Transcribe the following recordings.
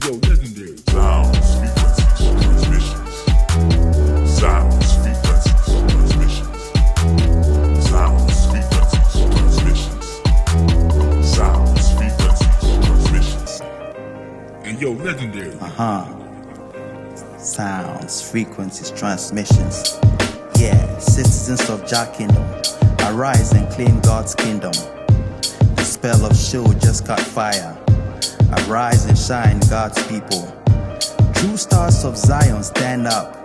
yo, legendary. Sounds, frequencies, transmissions. Sounds, frequencies, transmissions. Sounds, frequencies, transmissions. Sounds, frequencies, transmissions. And yo, legendary. Sounds, frequencies, transmissions. Yeah, citizens of Jah Kingdom, arise and claim God's kingdom. The spell of show just caught fire. Arise and shine, God's people. True stars of Zion, stand up.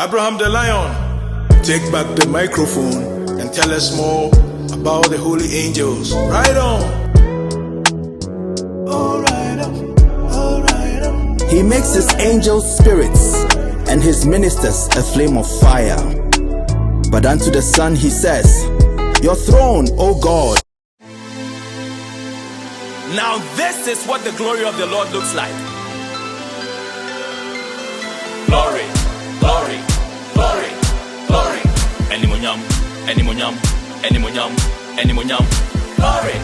AbrahamTheLion, take back the microphone and tell us more about the holy angels. Right on. He makes his angels spirits and his ministers a flame of fire. But unto the Son he says, your throne, O God. Now this is what the glory of the Lord looks like. Glory, glory, glory, glory. Animonyam, animonyam, animonyam, animonyam. Glory,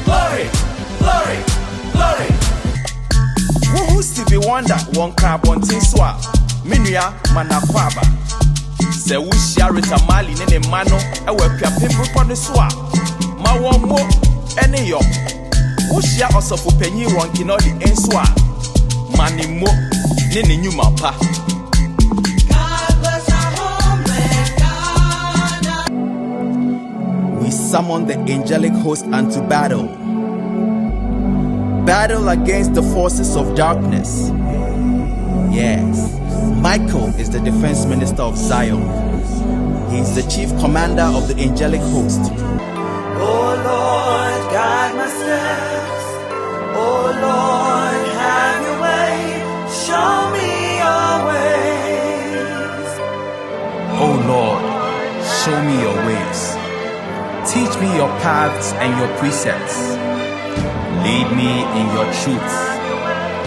glory, glory, glory. Who Stevie Wonder won crab on Tinswa? Minya Manakwaba. Se wishia Rita Mali nene mano ewe pia pimpu pone swa. Ma mo ene yo. Wushia osofu penyi ronki no di enswa. Mani mo nene nyuma pa. We summon the angelic host unto battle. Battle against the forces of darkness. Yes, Michael is the defense minister of Zion. He is the chief commander of the angelic host. Oh Lord, guide my steps. Oh Lord, have your way. Show me your ways. Oh Lord, show me your ways. Teach me your paths and your precepts. Lead me in your truth.